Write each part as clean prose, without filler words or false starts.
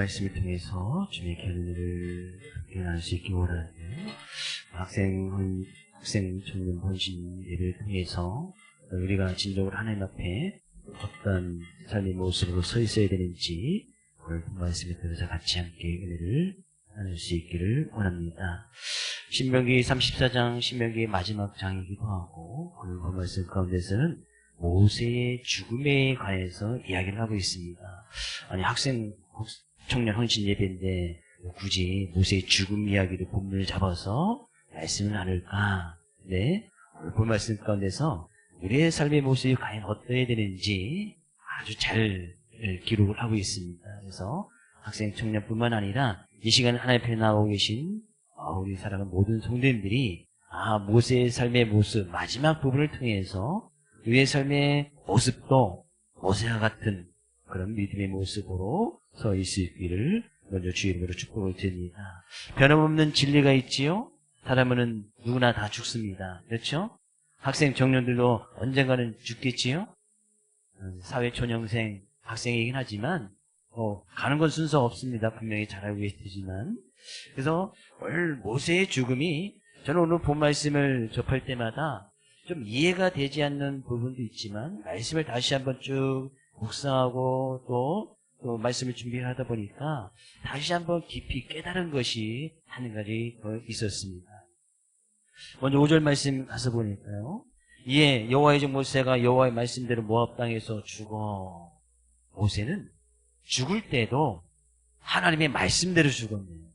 말씀을 통해서 주님의 견인을 나눌 수 있기 원하는 학생 청년 본신 예배를 통해서 우리가 진정으로 하나님 앞에 어떤 삶의 모습으로 서 있어야 되는지 오늘 본 말씀을 통해서 같이 함께 은혜를 나눌 수 있기를 원합니다. 신명기 34장, 신명기의 마지막 장이기도 하고 오늘 본 말씀 가운데서는 모세의 죽음에 관해서 이야기를 하고 있습니다. 아니 학생 청년 헌신 예배인데 굳이 모세의 죽음 이야기를 본문을 잡아서 말씀을 나눌까? 네, 오늘 본 말씀 가운데서 우리의 삶의 모습이 과연 어떠해야 되는지 아주 잘 기록을 하고 있습니다. 그래서 학생 청년뿐만 아니라 이 시간에 하나님 앞에 나오고 계신 우리 사랑하는 모든 성도님들이 모세의 삶의 모습 마지막 부분을 통해서 우리의 삶의 모습도 모세와 같은 그런 믿음의 모습으로 서 있기를 먼저 주의 이름으로 축복을 드립니다. 변함없는 진리가 있지요. 사람은 누구나 다 죽습니다. 그렇죠? 학생 청년들도 언젠가는 죽겠지요. 사회초년생 학생이긴 하지만 가는 건 순서 없습니다. 분명히 잘 알고 계시지만. 그래서 오늘 모세의 죽음이 저는 오늘 본 말씀을 접할 때마다 좀 이해가 되지 않는 부분도 있지만 말씀을 다시 한번 쭉 묵상하고 또 말씀을 준비를 하다 보니까 다시 한번 깊이 깨달은 것이 한 가지 더 있었습니다. 먼저 5절 말씀 가서 보니까요. 이에 여호와의 종 모세가 여호와의 말씀대로 모압 땅에서 죽어. 모세는 죽을 때도 하나님의 말씀대로 죽었네요.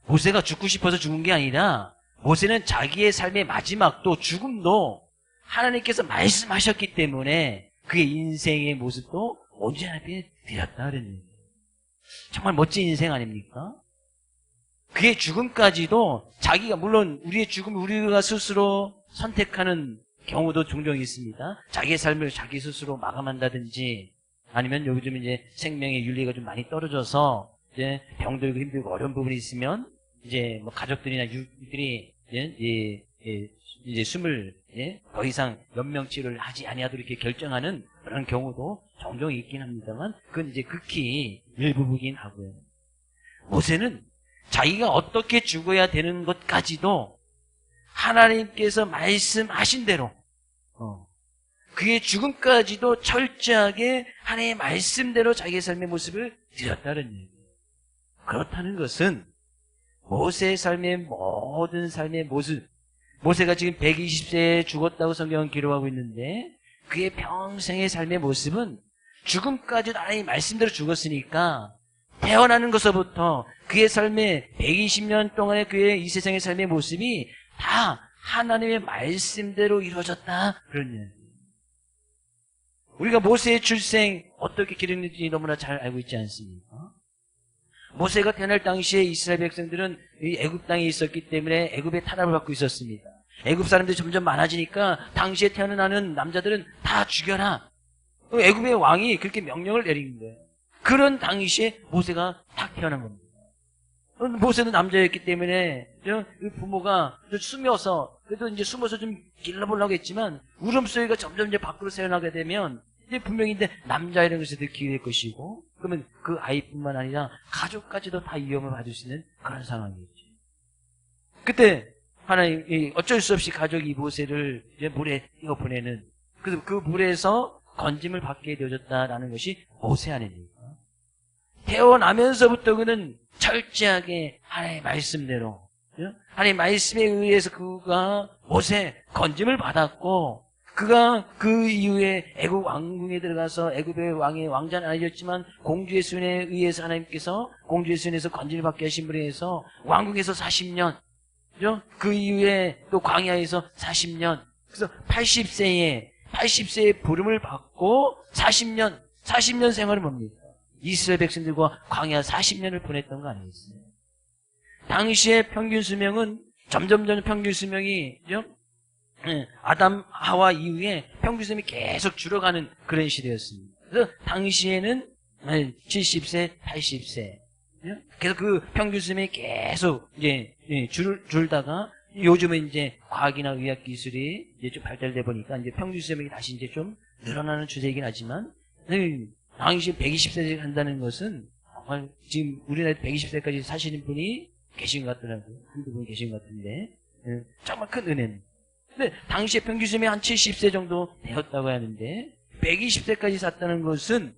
모세가 죽고 싶어서 죽은 게 아니라 모세는 자기의 삶의 마지막도 죽음도 하나님께서 말씀하셨기 때문에 그의 인생의 모습도 언제나 앞에 드렸다 그랬는데 정말 멋진 인생 아닙니까? 그의 죽음까지도 자기가 물론 우리의 죽음 우리가 스스로 선택하는 경우도 종종 있습니다. 자기의 삶을 자기 스스로 마감한다든지 아니면 요즘 이제 생명의 윤리가 좀 많이 떨어져서 이제 병들고 힘들고 어려운 부분이 있으면 이제 뭐 가족들이나 유족들이 이제 숨을 더 이상 연명치료를 하지 아니하도록 이렇게 결정하는 그런 경우도 종종 있긴 합니다만 그건 이제 극히 일부분이긴 하고요. 모세는 자기가 어떻게 죽어야 되는 것까지도 하나님께서 말씀하신 대로 그의 죽음까지도 철저하게 하나님의 말씀대로 자기의 삶의 모습을 드렸다는 얘기예요. 그렇다는 것은 모세의 삶의 모든 삶의 모습, 모세가 지금 120세에 죽었다고 성경은 기록하고 있는데 그의 평생의 삶의 모습은 죽음까지도 하나님의 말씀대로 죽었으니까 태어나는 것서부터 그의 삶의 120년 동안의 그의 이 세상의 삶의 모습이 다 하나님의 말씀대로 이루어졌다 그런 얘기예요. 우리가 모세의 출생 어떻게 기록했는지 너무나 잘 알고 있지 않습니까? 모세가 태어날 당시에 이스라엘 백성들은 애굽 땅에 있었기 때문에 애굽의 탄압을 받고 있었습니다. 애굽 사람들이 점점 많아지니까 당시에 태어나는 남자들은 다 죽여라. 애굽의 왕이 그렇게 명령을 내린 거예요. 그런 당시에 모세가 딱 태어난 겁니다. 모세는 남자였기 때문에 부모가 숨어서 그래도 이제 숨어서 좀 길러보려고 했지만 울음소리가 점점 이제 밖으로 새어나게 되면 이제 분명히 이제 남자이라는 것을 듣게 될 것이고 그러면 그 아이뿐만 아니라 가족까지도 다 위험을 받을 수 있는 그런 상황이었죠. 그때 하나님 어쩔 수 없이 가족이 모세를 이제 물에 띄워 보내는 그래서 그 물에서 건짐을 받게 되어졌다라는 것이 모세 아닙니까? 태어나면서부터 그는 철저하게 하나님의 말씀대로 하나님의 말씀에 의해서 그가 모세 건짐을 받았고 그가 그 이후에 애굽 왕궁에 들어가서 애굽의 왕의 왕자는 아니었지만 공주의 순에 의해서 하나님께서 공주의 순에서 건짐을 받게 하신 분에 의해서 왕궁에서 40년 그죠? 그 이후에 또 광야에서 40년 그래서 80세에 부름을 받고 40년 생활을 뭡니까? 이스라엘 백성들과 광야 40년을 보냈던 거 아니겠어요? 당시의 평균 수명은 점점 평균 수명이 아담 하와 이후에 평균 수명이 계속 줄어가는 그런 시대였습니다. 그래서 당시에는 70세, 80세. 그래서 그 평균 수명이 계속 이제 줄다가 요즘은 이제 과학이나 의학 기술이 이제 좀 발달돼 보니까 이제 평균 수명이 다시 이제 좀 늘어나는 추세이긴 하지만 당시 120세 한다는 것은 정말 지금 우리나라에 120세까지 사시는 분이 계신 것 같더라고요. 한두 분 계신 것 같은데 정말 큰 은혜입니다. 근데 당시에 평균 수명이 한 70세 정도 되었다고 하는데 120세까지 샀다는 것은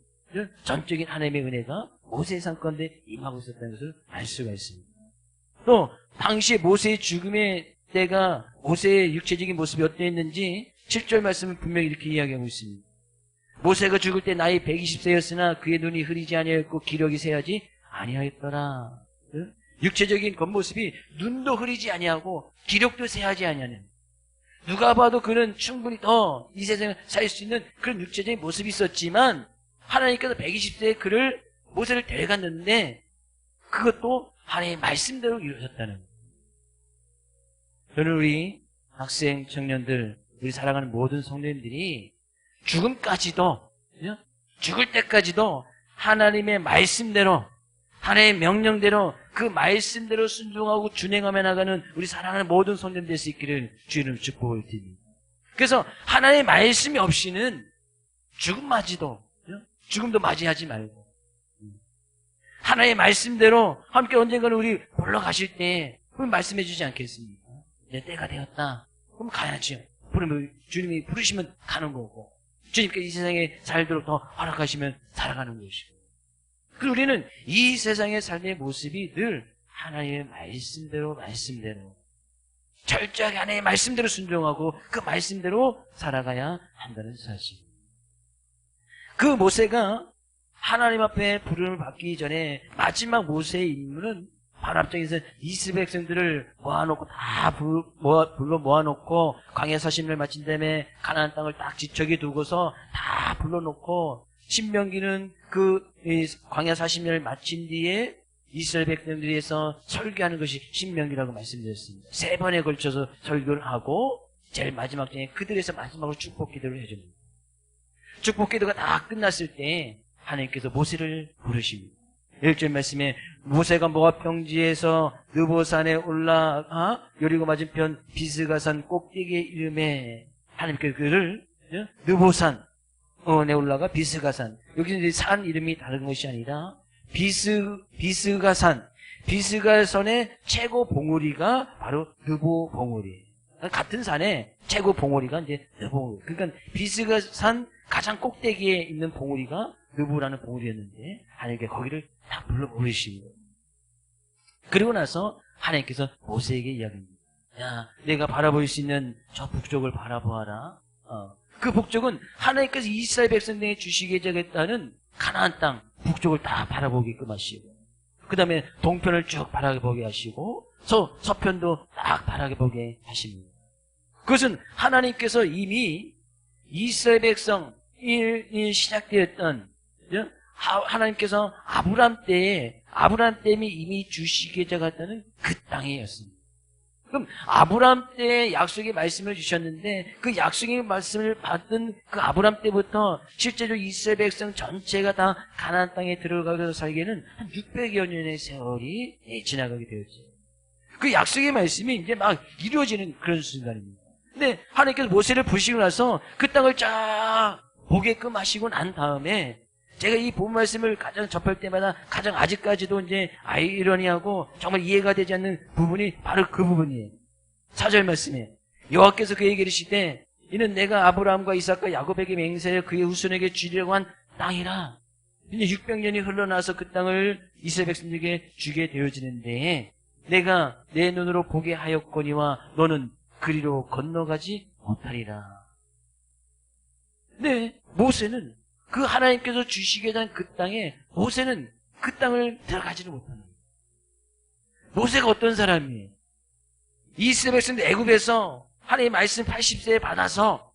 전적인 하나님의 은혜가 모세상 가운데 임하고 있었다는 것을 알 수가 있습니다. 또 당시에 모세의 죽음의 때가 모세의 육체적인 모습이 어땠는지 7절 말씀은 분명히 이렇게 이야기하고 있습니다. 모세가 죽을 때 나이 120세였으나 그의 눈이 흐리지 아니하였고 기력이 새하지 아니하였더라. 육체적인 겉모습이 눈도 흐리지 아니하고 기력도 새하지 아니하는, 누가 봐도 그는 충분히 더 이 세상에 살 수 있는 그런 육체적인 모습이 있었지만 하나님께서 120세에 그를 모세를 데려갔는데 그것도 하나님의 말씀대로 이루어졌다는 거예요. 저는 우리 학생, 청년들, 우리 사랑하는 모든 성도님들이 죽음까지도, 죽을 때까지도 하나님의 말씀대로, 하나님의 명령대로 그 말씀대로 순종하고 준행하며 나가는 우리 사랑하는 모든 성도님 될 수 있기를 주의 이름으로 축복을 드립니다. 그래서 하나님의 말씀이 없이는 죽음도 맞이하지 말고 하나님의 말씀대로 함께 언젠가는 우리 보러 가실 때 그럼 말씀해 주지 않겠습니까? 이제 때가 되었다. 그럼 가야죠. 주님이 부르시면 가는 거고 주님께 이 세상에 살도록 더 허락하시면 살아가는 것이고, 그리고 우리는 이 세상의 삶의 모습이 늘 하나님의 말씀대로 철저하게 하나님의 말씀대로 순종하고 그 말씀대로 살아가야 한다는 사실. 그 모세가 하나님 앞에 부름을 받기 전에 마지막 모세의 임무는 바로 앞장에서 이스라엘 백성들을 모아놓고 불러 모아놓고 광야 40년을 마친 다음에 가나안 땅을 딱 지척에 두고서 다 불러놓고 신명기는 그 광야 40년을 마친 뒤에 이스라엘 백성들에서 설교하는 것이 신명기라고 말씀드렸습니다. 3번에 걸쳐서 설교를 하고 제일 마지막 장에 그들에서 마지막으로 축복 기도를 해줍니다. 축복 기도가 다 끝났을 때 하나님께서 모세를 부르십니다. 1절 말씀에 모세가 모압 평지에서 느보산에 올라가 여리고 맞은편 비스가산 꼭대기에 이름에 하나님께서 그를 느보산에 올라가 비스가산, 여기서 이제 산 이름이 다른 것이 아니라 비스가산의 최고 봉우리가 바로 느보 봉우리. 같은 산에 최고 봉우리가 이제 느보. 그러니까 비스가산 가장 꼭대기에 있는 봉우리가 느보라는 봉우리였는데 하나님께 거기를 다 불러 모으신 거예요. 그리고 나서 하나님께서 모세에게 이야기합니다. 야, 내가 바라볼 수 있는 저 북쪽을 바라보아라. 그 북쪽은 하나님께서 이스라엘 백성에게 주시겠다는 가나안 땅 북쪽을 다 바라보게끔 하시고, 그 다음에 동편을 쭉 바라보게 하시고 서편도 딱 바라보게 하십니다. 그것은 하나님께서 이미 이스라엘 백성이 시작되었던, 하나님께서 아브람 때에 이미 주시겠다고 했다는 그 땅이었습니다. 그럼 아브람 때에 약속의 말씀을 주셨는데 그 약속의 말씀을 받은 그 아브람 때부터 실제로 이스라엘 백성 전체가 다 가나안 땅에 들어가서 살기에는 한 600여 년의 세월이 지나가게 되었죠. 그 약속의 말씀이 이제 막 이루어지는 그런 순간입니다. 근데 하나님께서 모세를 부르시고 나서 그 땅을 쫙 보게끔 하시고 난 다음에 제가 이 본 말씀을 가장 접할 때마다 가장 아직까지도 이제 아이러니하고 정말 이해가 되지 않는 부분이 바로 그 부분이에요. 4절 말씀에 여호와께서 그에게 이르시되 이는 내가 아브라함과 이삭과 야곱에게 맹세하여 그의 후손에게 주리라고 한 땅이라. 이제 600년이 흘러나서 그 땅을 이스라엘 백성에게 주게 되어지는데 내가 내 눈으로 보게 하였거니와 너는 그리로 건너가지 못하리라. 네, 모세는 그 하나님께서 주시게 된 그 땅에 모세는 그 땅을 들어가지를 못합니다. 모세가 어떤 사람이에요? 이스라엘 백성들 애굽에서 하나님의 말씀 80세에 받아서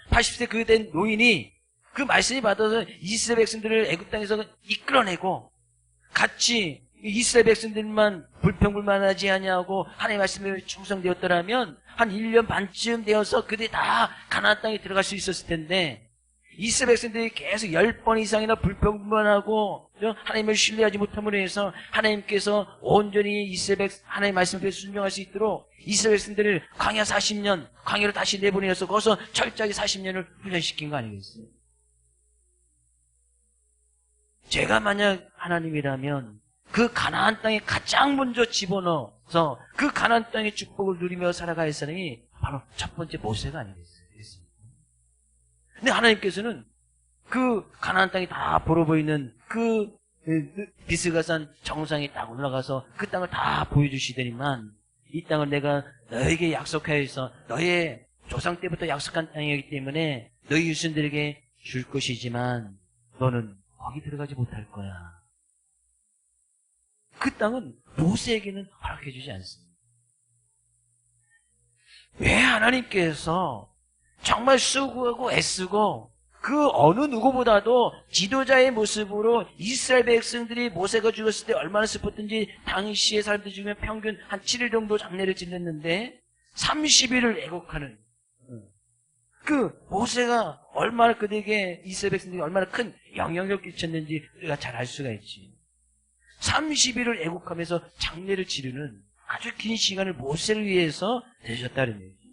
80세 그 된 노인이 그 말씀이 받아서 이스라엘 백성들을 애굽 땅에서 이끌어내고 같이 이스라엘 백성들만 불평불만하지 아니하고 하나님의 말씀에 충성되었더라면 한 1년 반쯤 되어서 그들이 다 가나안 땅에 들어갈 수 있었을 텐데 이스라엘 백성들이 계속 10번 이상이나 불평불만하고 하나님을 신뢰하지 못함으로 해서 하나님께서 온전히 하나님의 말씀에 순종할 수 있도록 이스라엘 백성들을 광야 40년 광야로 다시 내보내서 거기서 철저하게 40년을 훈련시킨 거 아니겠어요? 제가 만약 하나님이라면 그 가나안 땅에 가장 먼저 집어넣어서 그 가나안 땅의 축복을 누리며 살아갈 사람이 바로 첫 번째 모세가 아니겠어요. 근데 하나님께서는 그 가나안 땅이 다 보러 보이는 그 비스가산 정상에 딱 올라가서 그 땅을 다 보여주시더니만 이 땅을 내가 너에게 약속하여서 너의 조상 때부터 약속한 땅이기 때문에 너희 유순들에게 줄 것이지만 너는 거기 들어가지 못할 거야. 그 땅은 모세에게는 허락해 주지 않습니다. 왜 하나님께서 정말 수고하고 애쓰고 그 어느 누구보다도 지도자의 모습으로 이스라엘 백성들이 모세가 죽었을 때 얼마나 슬펐던지 당시의 사람들 중에 평균 한 7일 정도 장례를 지냈는데 30일을 애곡하는 그 모세가 얼마나 그들에게 이스라엘 백성들이 얼마나 큰 영향력을 끼쳤는지 우리가 잘 알 수가 있지. 30일을 애곡하면서 장례를 치르는 아주 긴 시간을 모세를 위해서 되셨다는 얘기죠.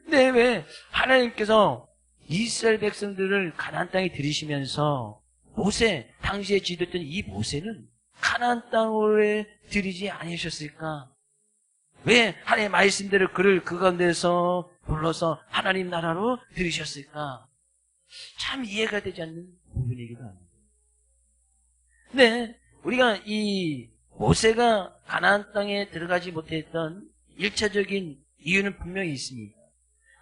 근데 왜 하나님께서 이스라엘 백성들을 가나안 땅에 들이시면서 모세, 당시에 지도했던 이 모세는 가나안 땅으로 들이지 아니셨을까? 왜 하나님의 말씀대로 그를 그 가운데서 불러서 하나님 나라로 들이셨을까? 참 이해가 되지 않는 부분이기도 합니다. 네, 우리가 이 모세가 가나안 땅에 들어가지 못했던 1차적인 이유는 분명히 있습니다.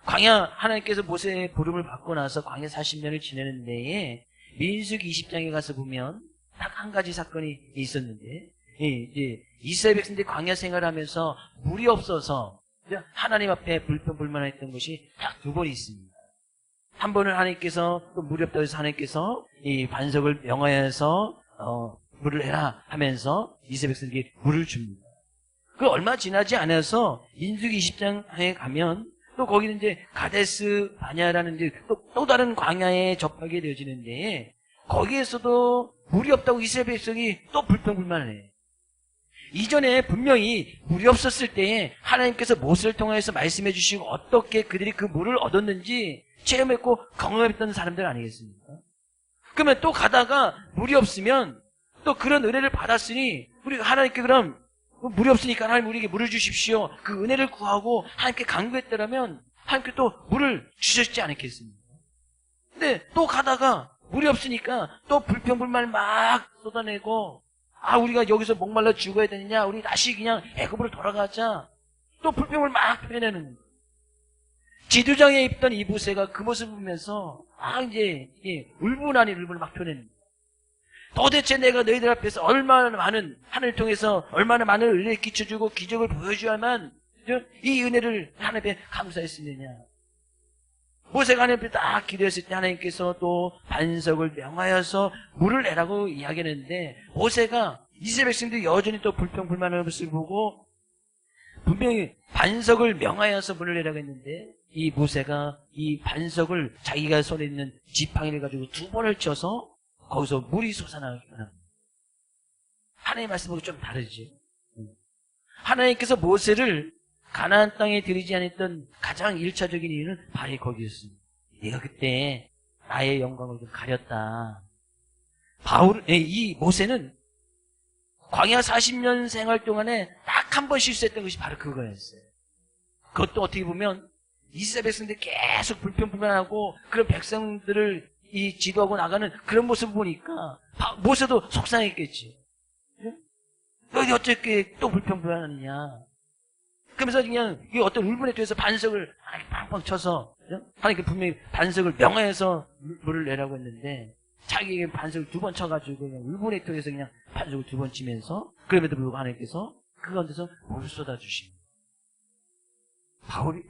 광야, 하나님께서 모세의 부름을 받고 나서 광야 40년을 지내는 데에 민수기 20장에 가서 보면 딱 한 가지 사건이 있었는데, 이제 이스라엘 백성들이 광야 생활하면서 물이 없어서 하나님 앞에 불평불만했던 것이 딱 두 번 있습니다. 한 번은 하나님께서 또 물이 없다고 해서 하나님께서 이 반석을 명하여서 물을 해라 하면서 이스라엘 백성들에게 물을 줍니다. 그 얼마 지나지 않아서 민수기 20장에 가면 또 거기는 이제 가데스 바냐라는 이제 또 다른 광야에 접하게 되어지는데 거기에서도 물이 없다고 이스라엘 백성이 또 불평불만을 해. 이전에 분명히 물이 없었을 때에 하나님께서 모세를 통해서 말씀해 주시고 어떻게 그들이 그 물을 얻었는지 체험했고 경험했던 사람들 아니겠습니까? 그러면 또 가다가 물이 없으면 또 그런 은혜를 받았으니 우리가 하나님께 그럼 물이 없으니까 하나님 우리에게 물을 주십시오. 그 은혜를 구하고 하나님께 간구했더라면 하나님께 또 물을 주셨지 않겠습니까? 근데 또 가다가 물이 없으니까 또 불평불만을 막 쏟아내고 우리가 여기서 목말라 죽어야 되느냐, 우리 다시 그냥 애굽으로 돌아가자. 또 불평을 막 표현하는. 지도장에 있던 이 모세가 그 모습을 보면서 이제 울분 아닌 울분을 막 표현하는. 도대체 내가 너희들 앞에서 얼마나 많은 하늘을 통해서 얼마나 많은 은혜를 끼쳐주고 기적을 보여줘야만 이 은혜를 하나님께 감사했으느냐. 모세가 하나님 앞에 딱 기도했을 때 하나님께서 또 반석을 명하여서 물을 내라고 이야기했는데 모세가 이스라엘 백성들이 여전히 또 불평불만한 것을 보고 분명히 반석을 명하여서 물을 내라고 했는데 이 모세가 이 반석을 자기가 손에 있는 지팡이를 가지고 두 번을 쳐서 거기서 물이 솟아나게 합니다. 하나님의 말씀하고 좀 다르지. 하나님께서 모세를 가나안 땅에 들이지 않았던 가장 1차적인 이유는 바로 거기였습니다. 네가 그때 나의 영광을 좀 가렸다. 이 모세는 광야 40년 생활 동안에 딱 한 번 실수했던 것이 바로 그거였어요. 그것도 어떻게 보면 이스라엘 백성들이 계속 불평불만하고 그런 백성들을 지도하고 나가는 그런 모습을 보니까 모세도 속상했겠지. 너희 어떻게 또 불평불만하느냐. 그러면서 그냥 어떤 울분에 대해서 반석을 팡팡 쳐서 하나님께 분명히 반석을 명하여서 물을 내라고 했는데 자기에게 반석을 두 번 쳐가지고 그냥 울분에 통해서 그냥 반석을 두 번 치면서 그럼에도 불구하고 하나님께서 그 가운데서 물을 쏟아주십니다.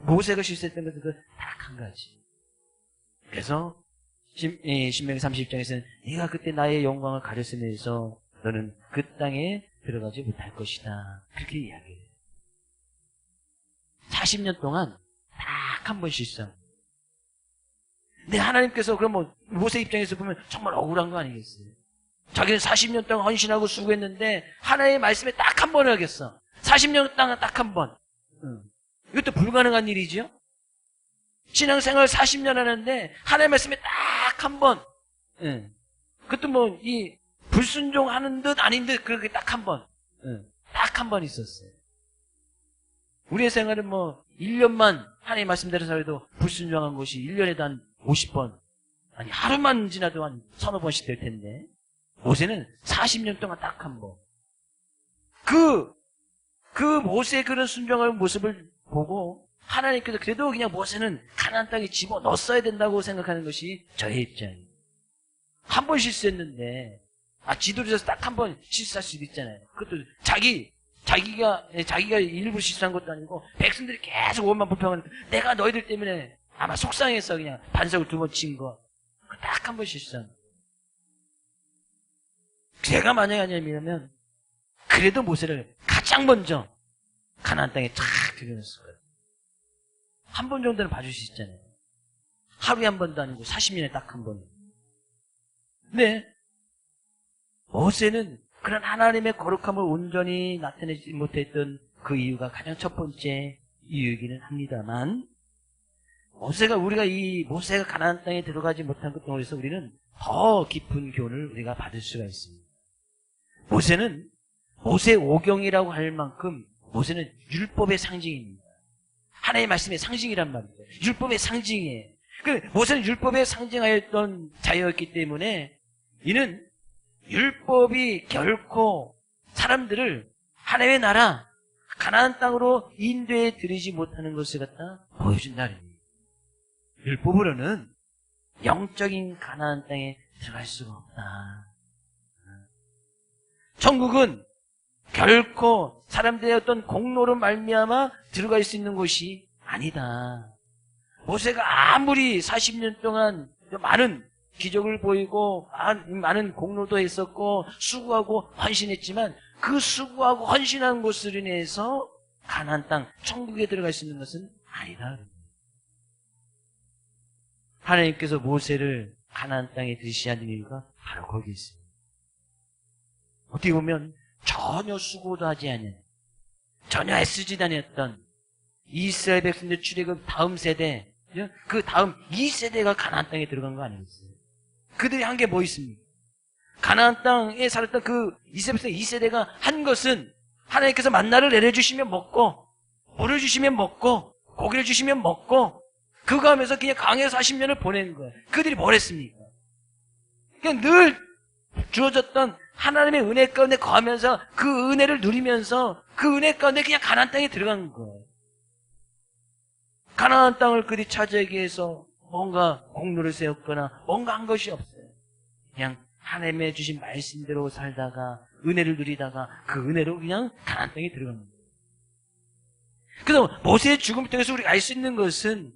모세가 실수했던 것은 그 딱 한 가지. 그래서 신명기 30장에서는 네가 그때 나의 영광을 가렸으면서 너는 그 땅에 들어가지 못할 것이다. 그렇게 이야기해요. 40년 동안 딱 한 번 실수한. 근데 하나님께서 그럼 모세 입장에서 보면 정말 억울한 거 아니겠어요? 자기는 40년 동안 헌신하고 수고했는데 하나님의 말씀에 딱 한 번 하겠어. 40년 동안 딱 한 번. 이것도 불가능한 일이지요? 신앙생활 40년 하는데 하나님의 말씀에 딱 한 번. 그것도 불순종하는 듯 아닌 듯 그렇게 딱 한 번, 딱 한 번 있었어요. 우리의 생활은 뭐 1년만 하나님 말씀대로 살아도 불순종한 것이 1년에도 한 50번, 아니 하루만 지나도 한 서너 번씩 될 텐데 모세는 40년 동안 딱 한 번. 그 모세의 그런 순종하는 모습을 보고 하나님께서 그래도 그냥 모세는 가나안 땅에 집어넣었어야 된다고 생각하는 것이 저의 입장이에요. 한 번 실수했는데 지도리에서 딱 한 번 실수할 수도 있잖아요. 그것도 자기가 일부러 실수한 것도 아니고 백성들이 계속 원만 불평하니까 내가 너희들 때문에 아마 속상해서 그냥 반석을 2번 친 거. 딱 한 번 실수한 거. 제가 만약에 아니면 그래도 모세를 가장 먼저 가나안 땅에 탁 들여놨을 거예요. 한 번 정도는 봐줄 수 있잖아요. 하루에 한 번도 아니고 40년에 딱 한 번. 근데 모세는 그런 하나님의 거룩함을 온전히 나타내지 못했던 그 이유가 가장 첫 번째 이유이기는 합니다만, 우리가 모세가 가나안 땅에 들어가지 못한 것 통해서 우리는 더 깊은 교훈을 우리가 받을 수가 있습니다. 모세는 모세 오경이라고 할 만큼 모세는 율법의 상징입니다. 하나님의 말씀의 상징이란 말이죠. 율법의 상징이에요. 모세는 율법에 상징하였던 자였기 때문에 이는 율법이 결코 사람들을 하나님의 나라 가나안 땅으로 인도해 드리지 못하는 것을 갖다 보여준다는 얘기예요. 율법으로는 영적인 가나안 땅에 들어갈 수가 없다. 천국은 결코 사람들의 어떤 공로로 말미암아 들어갈 수 있는 곳이 아니다. 모세가 아무리 40년 동안 많은 기적을 보이고 많은 공로도 했었고 수고하고 헌신했지만 그 수고하고 헌신한 것으로 인해서 가나안 땅 천국에 들어갈 수 있는 것은 아니다. 하나님께서 모세를 가나안 땅에 들이시지 않는 이유가 바로 거기 있습니다. 어떻게 보면 전혀 수고도 하지 않은, 전혀 애쓰지 않았던 이스라엘 백성들 출애굽 다음 세대, 그 다음 2세대가 가나안 땅에 들어간 거 아니겠어요? 그들이 한 게 뭐 있습니까? 가나안 땅에 살았던 그 이스라엘 백성 2세대가 한 것은 하나님께서 만나를 내려주시면 먹고, 물을 주시면 먹고, 고기를 주시면 먹고, 그거 하면서 그냥 강에서 40년을 보낸 거예요. 그들이 뭘 했습니까? 그냥 늘 주어졌던 하나님의 은혜 가운데 거하면서 그 은혜를 누리면서 그 은혜 가운데 그냥 가나안 땅에 들어간 거예요. 가나안 땅을 그들이 차지하기 위해서 뭔가 공로를 세웠거나 뭔가 한 것이 없어요. 그냥 하나님의 주신 말씀대로 살다가 은혜를 누리다가 그 은혜로 그냥 가나안 땅에 들어간 거예요. 그래서 모세의 죽음을 통해서 우리가 알 수 있는 것은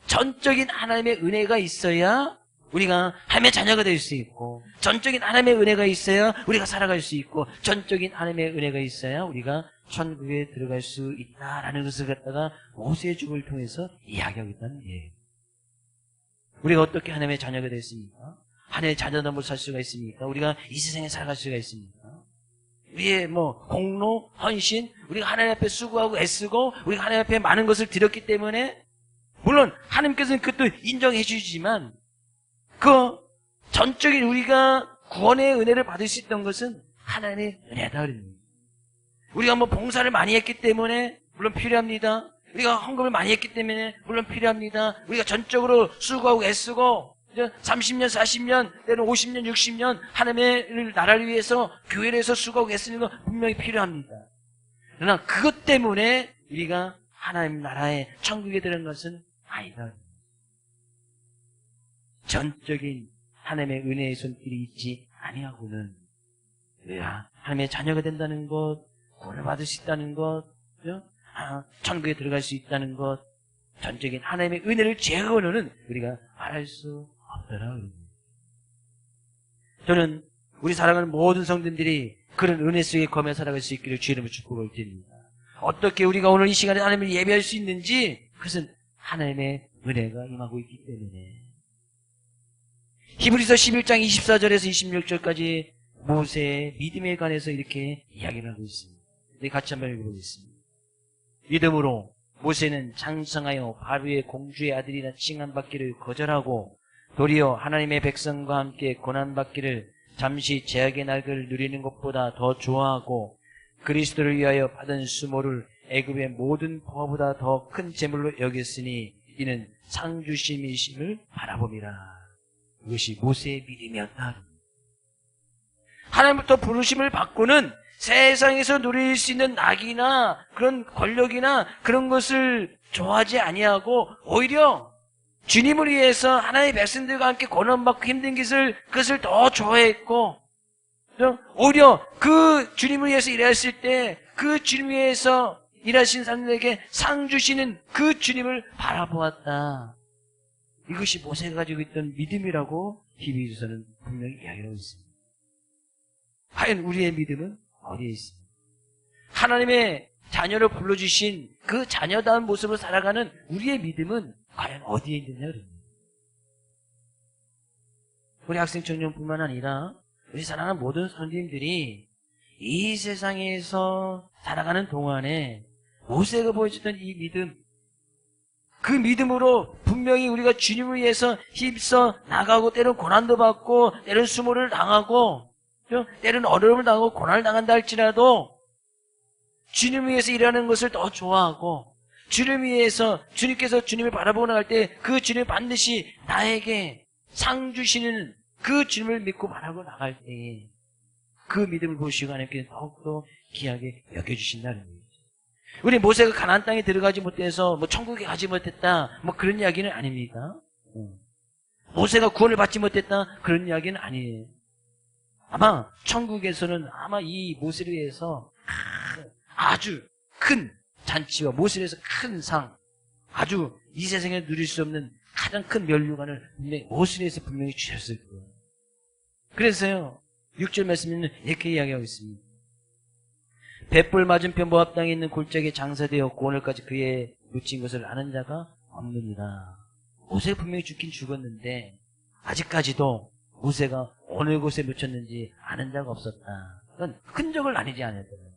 전적인 하나님의 은혜가 있어야 우리가 하나님의 자녀가 될 수 있고, 전적인 하나님의 은혜가 있어야 우리가 살아갈 수 있고, 전적인 하나님의 은혜가 있어야 우리가 천국에 들어갈 수 있다라는 것을 갖다가 모세의 죽음을 통해서 이야기하고 있다는 얘기예요. 우리가 어떻게 하나님의 자녀가 됐습니까? 하나님의 자녀됨으로 살 수가 있습니까? 우리가 이 세상에 살아갈 수가 있습니까? 우리의 공로, 헌신, 우리가 하나님 앞에 수고하고 애쓰고 우리가 하나님 앞에 많은 것을 드렸기 때문에, 물론 하나님께서는 그것도 인정해 주시지만 그 전적인 우리가 구원의 은혜를 받을 수 있던 것은 하나님의 은혜다. 우리가 봉사를 많이 했기 때문에 물론 필요합니다. 우리가 헌금을 많이 했기 때문에 물론 필요합니다. 우리가 전적으로 수고하고 애쓰고 30년, 40년, 때로는 50년, 60년 하나님의 나라를 위해서 교회를 해서 수고하고 애쓰는 건 분명히 필요합니다. 그러나 그것 때문에 우리가 하나님 나라의 천국에 들어간 것은 아니다. 전적인 하나님의 은혜의 손길이 있지 아니하고는 하나님의 자녀가 된다는 것, 구원을 받을 수 있다는 것, 천국에 들어갈 수 있다는 것, 전적인 하나님의 은혜를 제거하는 우리가 말할 수 없더라. 저는 우리 사랑하는 모든 성도들이 그런 은혜 속에 거며 살아갈 수 있기를 주의 이름으로 축복을 드립니다. 어떻게 우리가 오늘 이 시간에 하나님을 예배할 수 있는지 그것은 하나님의 은혜가 임하고 있기 때문에. 히브리서 11장 24절에서 26절까지 모세의 믿음에 관해서 이렇게 이야기를 하고 있습니다. 우리 같이 한번 읽어보겠습니다. 믿음으로 모세는 장성하여 바로의 공주의 아들이라 칭함받기를 거절하고 도리어 하나님의 백성과 함께 고난받기를 잠시 제약의 낙을 누리는 것보다 더 좋아하고 그리스도를 위하여 받은 수모를 애굽의 모든 포화보다 더 큰 재물로 여겼으니 이는 상 주심이심을 바라봄이라. 이것이 모세의 믿음이었다. 하나님부터 부르심을 받고는 세상에서 누릴 수 있는 낙이나 그런 권력이나 그런 것을 좋아하지 아니하고 오히려 주님을 위해서 하나님의 백성들과 함께 고난받고 힘든 그것을 더 좋아했고, 오히려 그 주님을 위해서 일했을 때 그 주님 위해서 일하신 사람들에게 상 주시는 그 주님을 바라보았다. 이것이 모세가 가지고 있던 믿음이라고 히브리서는 분명히 이야기하고 있습니다. 과연 우리의 믿음은 어디에 있습니까? 하나님의 자녀로 불러주신 그 자녀다운 모습으로 살아가는 우리의 믿음은 과연 어디에 있느냐 그럽니다. 우리 학생 청년뿐만 아니라 우리 사랑하는 모든 선생님들이 이 세상에서 살아가는 동안에 모세가 보여줬던 이 믿음, 그 믿음으로 분명히 우리가 주님을 위해서 힘써 나가고 때로는 고난도 받고 때로는 수모를 당하고 때로는 어려움을 당하고 고난을 당한다 할지라도 주님을 위해서 일하는 것을 더 좋아하고 주님을 위해서 주님께서 주님을 바라보고 나갈 때 그 주님을 반드시 나에게 상 주시는 그 주님을 믿고 바라보고 나갈 때 그 믿음을 보시고 하나님께서 더욱더 귀하게 여겨주신다는 거예요. 우리 모세가 가나안 땅에 들어가지 못해서 뭐 천국에 가지 못했다 뭐 그런 이야기는 아닙니다. 모세가 구원을 받지 못했다 그런 이야기는 아니에요. 아마 천국에서는 아마 이 모세를 위해서 아주 큰 잔치와 모세를 위해서 큰 상, 아주 이 세상에 누릴 수 없는 가장 큰 면류관을 분명히 모세를 위해서 분명히 주셨을 거예요. 그래서요 6절 말씀에는 이렇게 이야기하고 있습니다. 벳볼 맞은편 모압 땅에 있는 골짜기에 장사되었고 오늘까지 그에 묻힌 것을 아는 자가 없느니라. 모세가 분명히 죽긴 죽었는데 아직까지도 모세가 어느 곳에 묻혔는지 아는 자가 없었다. 그건 흔적을 나뉘지 않았다는 거죠.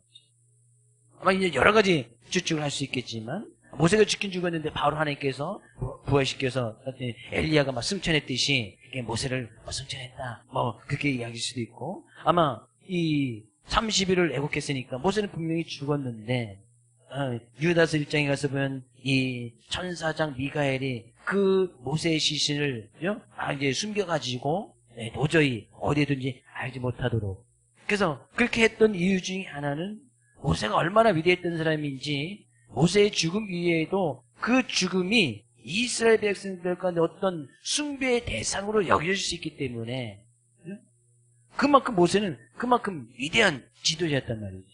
아마 이제 여러 가지 추측을 할 수 있겠지만 모세가 죽긴 죽었는데 바로 하나님께서 부활시켜서 엘리야가 막 승천했듯이 모세를 승천했다. 뭐 그렇게 이야기할 수도 있고 아마 이 30일을 애국했으니까 모세는 분명히 죽었는데 유다서 1장에 가서 보면 이 천사장 미가엘이 그 모세의 시신을 이제 숨겨가지고 도저히 어디든지 알지 못하도록 그래서 그렇게 했던 이유 중에 하나는 모세가 얼마나 위대했던 사람인지 모세의 죽음 이외에도 그 죽음이 이스라엘 백성들 가운데 어떤 숭배의 대상으로 여겨질 수 있기 때문에 그만큼 모세는 그만큼 위대한 지도자였단 말이죠.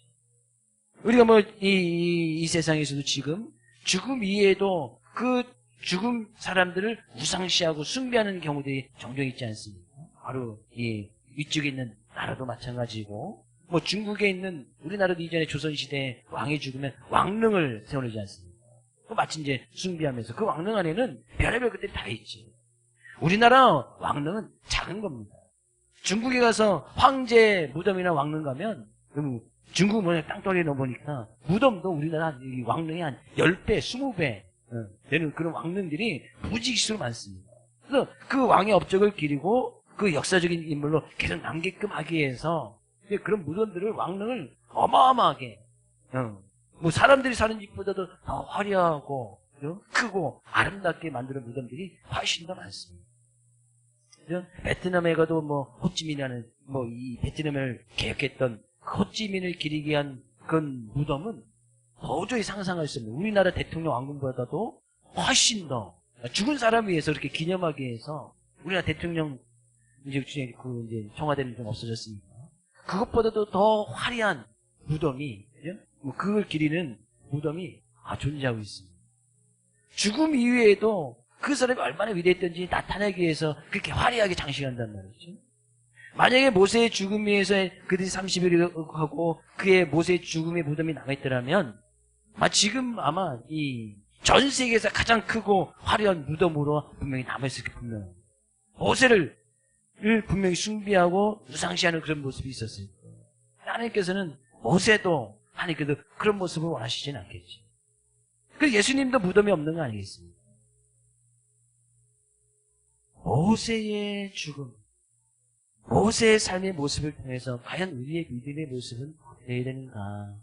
우리가 뭐 이 세상에서도 지금 죽음 이외에도 그 죽음 사람들을 우상시하고 숭배하는 경우들이 종종 있지 않습니까? 바로 이 위쪽에 있는 나라도 마찬가지고 뭐 중국에 있는 우리나라도 이전에 조선시대에 왕이 죽으면 왕릉을 세워놓지 않습니까? 마치 이제 숭배하면서 그 왕릉 안에는 별의별 것들이 다 있지. 우리나라 왕릉은 작은 겁니다. 중국에 가서 황제 무덤이나 왕릉 가면 중국 땅덩이에 넣어보니까 무덤도 우리나라 왕릉이 한 10배, 20배 되는 그런 왕릉들이 무지익수로 많습니다. 그래서 그 왕의 업적을 기리고 그 역사적인 인물로 계속 남게끔 하기 위해서 그런 무덤들을 왕릉을 어마어마하게 뭐 사람들이 사는 집보다도 더 화려하고 크고 아름답게 만드는 무덤들이 훨씬 더 많습니다. 베트남에 가도 뭐 호찌민이라는 뭐 이 베트남을 개혁했던 호찌민을 기리기 위한 그런 무덤은 도저히 상상할 수 없는 우리나라 대통령 왕궁보다도 훨씬 더 죽은 사람 위해서 이렇게 기념하기 위해서 우리나라 대통령 이제 청와대는 좀 없어졌으니까 그것보다도 더 화려한 무덤이 뭐 그걸 기리는 무덤이 존재하고 있습니다. 죽음 이후에도 그 사람이 얼마나 위대했던지 나타내기 위해서 그렇게 화려하게 장식한단 말이죠. 만약에 모세의 죽음 위에서 그들이 30일을 하고 그의 모세의 죽음의 무덤이 남아있더라면 지금 아마 이 전 세계에서 가장 크고 화려한 무덤으로 분명히 남아있을 게 분명합니다. 모세를 분명히 숭배하고 우상시하는 그런 모습이 있었을 거예요. 하나님께서는 모세도 하나님께서 그런 모습을 원하시진 않겠지. 그래서 예수님도 무덤이 없는 거 아니겠습니까? 모세의 죽음, 모세의 삶의 모습을 통해서 과연 우리의 믿음의 모습은 어때야 되는가?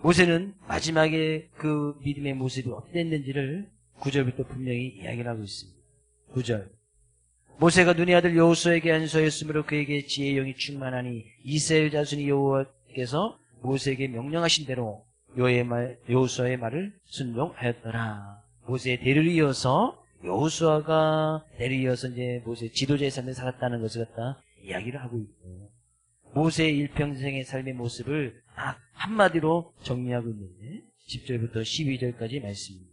모세는 마지막에 그 믿음의 모습이 어땠는지를 9절부터 분명히 이야기를 하고 있습니다. 9절. 모세가 눈의 아들 여호수아에게 안수하였으므로 그에게 지혜의 영이 충만하니 이스라엘 자손이 여호와께서 모세에게 명령하신 대로 여호수아의 말을 순종하였더라. 모세의 대를 이어서 여호수아가 대를 이어서 이제 모세 지도자의 삶을 살았다는 것을 갖다 이야기를 하고 있고, 모세의 일평생의 삶의 모습을 딱 한마디로 정리하고 있는데 10절부터 12절까지 말씀입니다.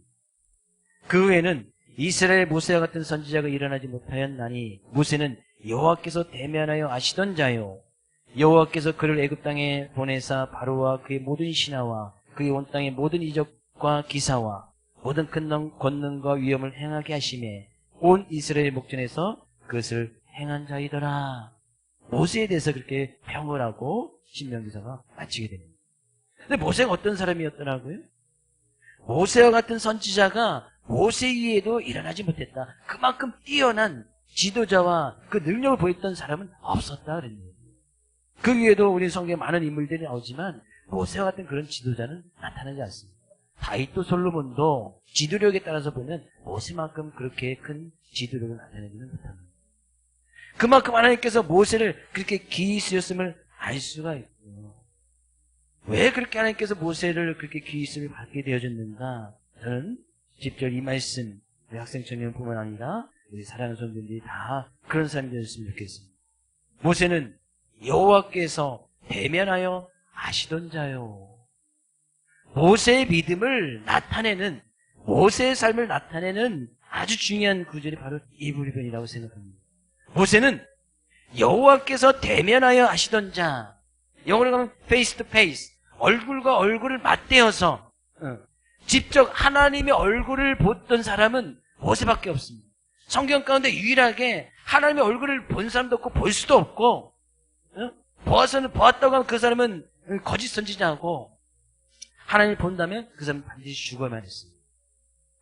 그 후에는 이스라엘 모세와 같은 선지자가 일어나지 못하였나니 모세는 여호와께서 대면하여 아시던 자요, 여호와께서 그를 애굽 땅에 보내사 바로와 그의 모든 신하와 그의 온 땅의 모든 이적과 기사와 모든 큰 권능과 위엄을 행하게 하심에 온 이스라엘 목전에서 그것을 행한 자이더라. 모세에 대해서 그렇게 평을 하고 신명기사가 마치게 됩니다. 근데 모세가 어떤 사람이었더라고요? 모세와 같은 선지자가 모세 위에도 일어나지 못했다. 그만큼 뛰어난 지도자와 그 능력을 보였던 사람은 없었다 그랬는데, 그 위에도 우리 성경에 많은 인물들이 나오지만 모세와 같은 그런 지도자는 나타나지 않습니다. 다윗도 솔로몬도 지도력에 따라서 보면 모세만큼 그렇게 큰 지도력을 나타내지는 못합니다. 그만큼 하나님께서 모세를 그렇게 기이 쓰셨음을 알 수가 있고, 왜 그렇게 하나님께서 모세를 그렇게 기이 쓰임을 받게 되어졌는가? 저는 10절 이 말씀, 우리 학생 청년뿐만 아니라 우리 사랑하는 성도들이 다 그런 사람이 되었으면 좋겠습니다. 모세는 여호와께서 대면하여 아시던 자요. 모세의 믿음을 나타내는, 모세의 삶을 나타내는 아주 중요한 구절이 바로 이 부분이라고 생각합니다. 모세는 여호와께서 대면하여 아시던 자, 영어로 가면 face to face, 얼굴과 얼굴을 맞대어서 직접 하나님의 얼굴을 보던 사람은 모세밖에 없습니다. 성경 가운데 유일하게 하나님의 얼굴을 본 사람도 없고 볼 수도 없고, 보았다고 하면 그 사람은 거짓 선지자하고, 하나님을 본다면 그 사람은 반드시 죽어야만 했습니다.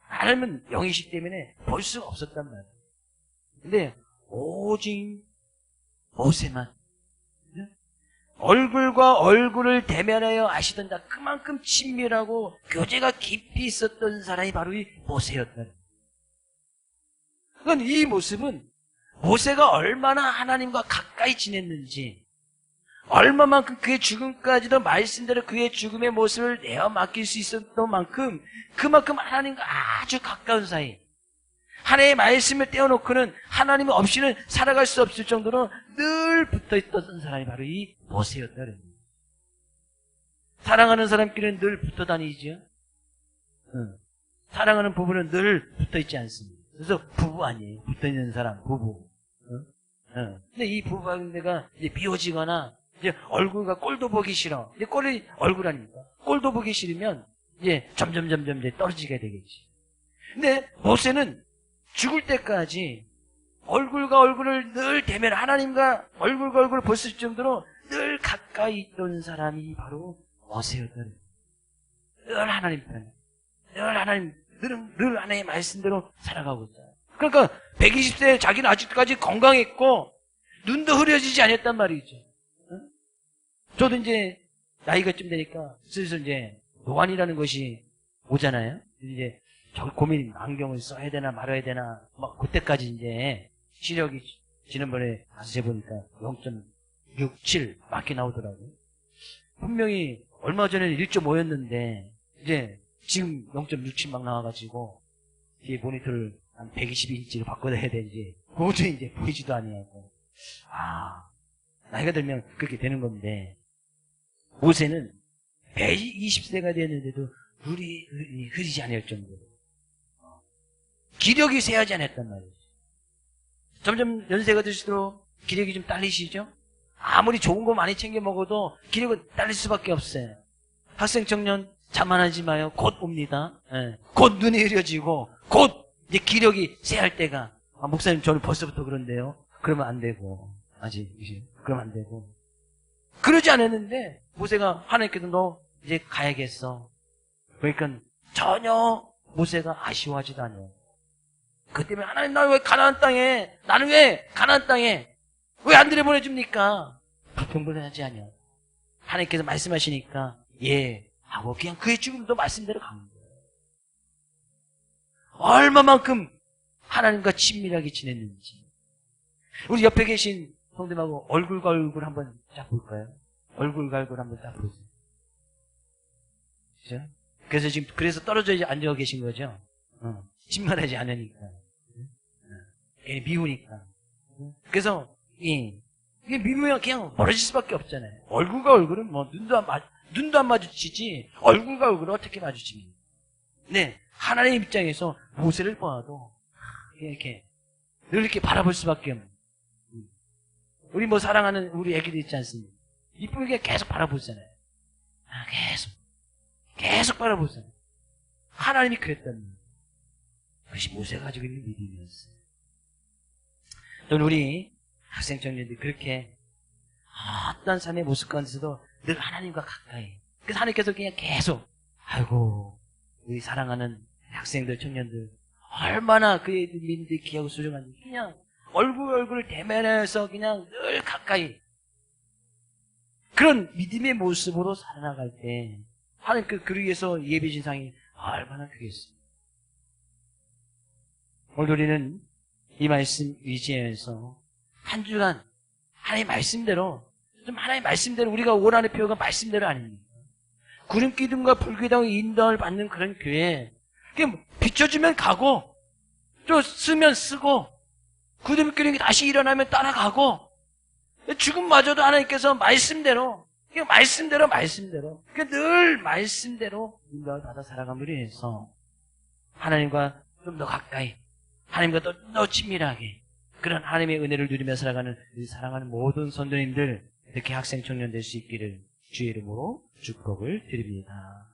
하나님은 영이시기 때문에 볼 수가 없었단 말이에요. 근데 오직 모세만 얼굴과 얼굴을 대면하여 아시던 자, 그만큼 친밀하고 교제가 깊이 있었던 사람이 바로 이 모세였다. 그건 이 모습은 모세가 얼마나 하나님과 가까이 지냈는지, 얼마만큼 그의 죽음까지도 말씀대로 그의 죽음의 모습을 내어 맡길 수 있었던 만큼, 그만큼 하나님과 아주 가까운 사이, 하나님의 말씀을 떼어놓고는 하나님 없이는 살아갈 수 없을 정도로 늘 붙어있던 사람이 바로 이 모세였다. 사랑하는 사람끼리는 늘 붙어 다니죠. 사랑하는 부부는 늘 붙어있지 않습니다. 그래서 부부 아니에요. 붙어있는 사람, 부부. 근데 이 부부가 이제 미워지거나 이제 얼굴과 꼴도 보기 싫어. 이제 꼴이 얼굴 아닙니까? 꼴도 보기 싫으면 이제 점점 이제 떨어지게 되겠지. 근데 모세는 죽을 때까지 얼굴과 얼굴을 늘 대면 하나님과 얼굴과 얼굴을 볼 수 있을 정도로 늘 가까이 있던 사람이 바로 모세였다. 늘 하나님 편에, 늘 하나님의 말씀대로 살아가고 있다. 그러니까 120세에 자기는 아직까지 건강했고 눈도 흐려지지 않았단 말이죠. 저도 이제 나이가 좀 되니까 슬슬 이제 노안이라는 것이 오잖아요. 이제 저 고민, 안경을 써야 되나 말아야 되나, 막 그때까지 이제 시력이 지난번에 가서 재보니까 0.67 맞게 나오더라고요. 분명히 얼마 전에는 1.5였는데 이제 지금 0.67 막 나와가지고 뒤에 모니터를 한 122인치로 바꿔야 되는지 도저히 이제 보이지도 아니하고, 나이가 들면 그렇게 되는 건데, 모세는 120세가 되었는데도 눈이 흐리지 않을 정도로 기력이 쇠하지 않았단 말이죠. 점점 연세가 들수록 기력이 좀 딸리시죠? 아무리 좋은 거 많이 챙겨 먹어도 기력은 딸릴 수밖에 없어요. 학생 청년 자만하지 마요. 곧 옵니다. 곧 눈이 흐려지고 곧 이제 기력이 쇠할 때가, 목사님 저는 벌써부터 그런데요. 그러면 안 되고, 그러면 안 되고. 그러지 않았는데 모세가 하나님께서 너 이제 가야겠어. 그러니까 전혀 모세가 아쉬워하지도 않아요. 그것 때문에 하나님 나는 왜 가나안 땅에 왜 안 들여보내줍니까? 불평불만하지 않냐. 하나님께서 말씀하시니까 예 하고 그냥 그의 죽음도 말씀대로 간 거예요. 얼마만큼 하나님과 친밀하게 지냈는지. 우리 옆에 계신 성도님하고 얼굴과 얼굴 한번 딱 볼까요? 얼굴과 얼굴 한번 딱 보세요. 그죠? 그래서 지금 떨어져 앉아 계신 거죠? 친밀하지 않으니까. 미우니까. 그래서 이게 미우면 그냥 멀어질 수밖에 없잖아요. 얼굴과 얼굴은 뭐 눈도 안 마주치지 얼굴과 얼굴을 어떻게 마주칩니까? 네, 하나님 입장에서 모세를 보아도 이렇게 늘 이렇게 바라볼 수밖에 없는. 우리 뭐 사랑하는 우리 애기들 있지 않습니까? 이쁘게 계속 바라보잖아요. 계속 바라보잖아요. 하나님이 그랬다는 거예요. 그것이 모세가 가지고 있는 믿음이었어요. 또는 우리 학생 청년들이 그렇게 어떤 삶의 모습 가운데서도 늘 하나님과 가까이. 그래서 하나님께서 그냥 계속 아이고 우리 사랑하는 학생들 청년들 얼마나 그의 믿음이 귀하고 소중한지 그냥 얼굴을 대면해서 그냥 늘 가까이 그런 믿음의 모습으로 살아나갈 때 하나님 그를 위해서 예배 진상이 얼마나 크겠습니까? 오늘 우리는 이 말씀 의지해서 한 주간 하나님 말씀대로 좀 하나님 말씀대로 우리가 원하는 표현가 말씀대로 아닙니까? 구름 기둥과 불 기둥의 인도를 받는 그런 교회 그냥 비춰주면 가고 또 쓰면 쓰고 구름 기둥이 다시 일어나면 따라가고 죽음마저도 하나님께서 말씀대로 그냥 말씀대로 그냥 늘 말씀대로 인도를 받아 살아감으로 인해서 하나님과 좀 더 가까이 하나님과 더 친밀하게 그런 하나님의 은혜를 누리며 살아가는 사랑하는 모든 성도님들 특히 학생 청년 될 수 있기를 주의 이름으로 축복을 드립니다.